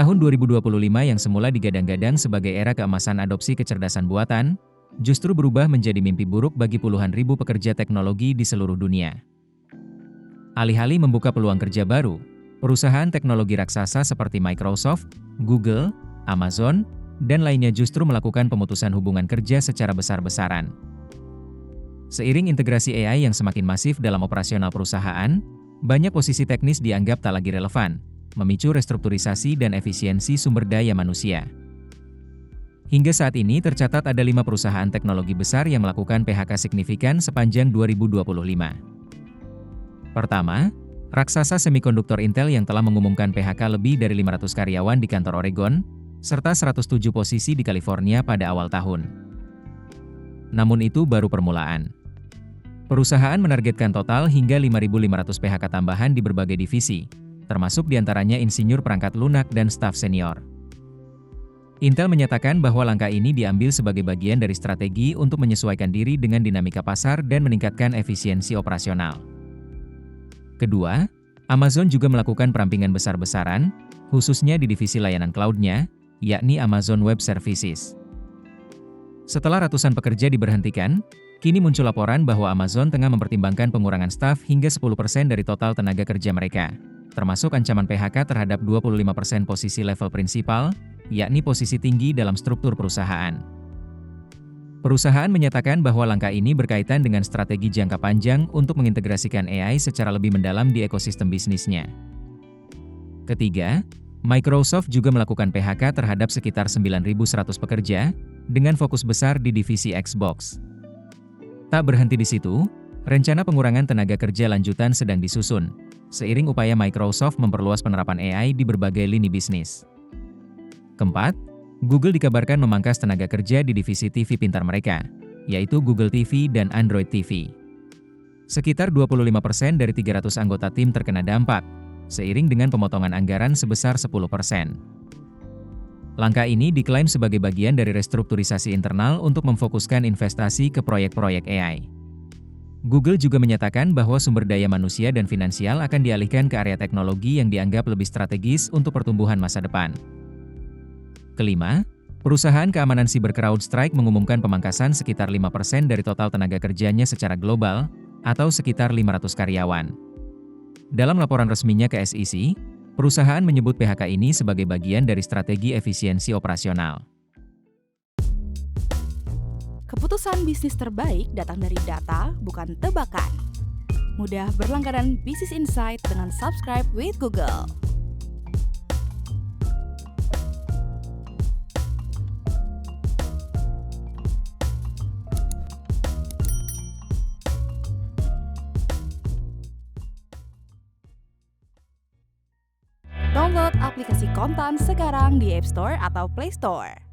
Tahun 2025 yang semula digadang-gadang sebagai era keemasan adopsi kecerdasan buatan, justru berubah menjadi mimpi buruk bagi puluhan ribu pekerja teknologi di seluruh dunia. Alih-alih membuka peluang kerja baru, perusahaan teknologi raksasa seperti Microsoft, Google, Amazon, dan lainnya justru melakukan pemutusan hubungan kerja secara besar-besaran. Seiring integrasi AI yang semakin masif dalam operasional perusahaan, banyak posisi teknis dianggap tak lagi relevan, memicu restrukturisasi dan efisiensi sumber daya manusia. Hingga saat ini tercatat ada 5 perusahaan teknologi besar yang melakukan PHK signifikan sepanjang 2025. Pertama, raksasa semikonduktor Intel yang telah mengumumkan PHK lebih dari 500 karyawan di kantor Oregon, serta 107 posisi di California pada awal tahun. Namun itu baru permulaan. Perusahaan menargetkan total hingga 5.500 PHK tambahan di berbagai divisi, termasuk diantaranya insinyur perangkat lunak dan staf senior. Intel menyatakan bahwa langkah ini diambil sebagai bagian dari strategi untuk menyesuaikan diri dengan dinamika pasar dan meningkatkan efisiensi operasional. Kedua, Amazon juga melakukan perampingan besar-besaran, khususnya di divisi layanan cloud-nya, yakni Amazon Web Services. Setelah ratusan pekerja diberhentikan, kini muncul laporan bahwa Amazon tengah mempertimbangkan pengurangan staf hingga 10% dari total tenaga kerja mereka, termasuk ancaman PHK terhadap 25% posisi level prinsipal, yakni posisi tinggi dalam struktur perusahaan. Perusahaan menyatakan bahwa langkah ini berkaitan dengan strategi jangka panjang untuk mengintegrasikan AI secara lebih mendalam di ekosistem bisnisnya. Ketiga, Microsoft juga melakukan PHK terhadap sekitar 9.100 pekerja, dengan fokus besar di divisi Xbox. Tak berhenti di situ, rencana pengurangan tenaga kerja lanjutan sedang disusun, seiring upaya Microsoft memperluas penerapan AI di berbagai lini bisnis. Keempat, Google dikabarkan memangkas tenaga kerja di divisi TV pintar mereka, yaitu Google TV dan Android TV. Sekitar 25% dari 300 anggota tim terkena dampak, seiring dengan pemotongan anggaran sebesar 10%. Langkah ini diklaim sebagai bagian dari restrukturisasi internal untuk memfokuskan investasi ke proyek-proyek AI. Google juga menyatakan bahwa sumber daya manusia dan finansial akan dialihkan ke area teknologi yang dianggap lebih strategis untuk pertumbuhan masa depan. Kelima, perusahaan keamanan siber CrowdStrike mengumumkan pemangkasan sekitar 5% dari total tenaga kerjanya secara global, atau sekitar 500 karyawan. Dalam laporan resminya ke SEC, perusahaan menyebut PHK ini sebagai bagian dari strategi efisiensi operasional. Keputusan bisnis terbaik datang dari data, bukan tebakan. Mudah berlangganan Business Insight dengan subscribe with Google. Download aplikasi Kontan sekarang di App Store atau Play Store.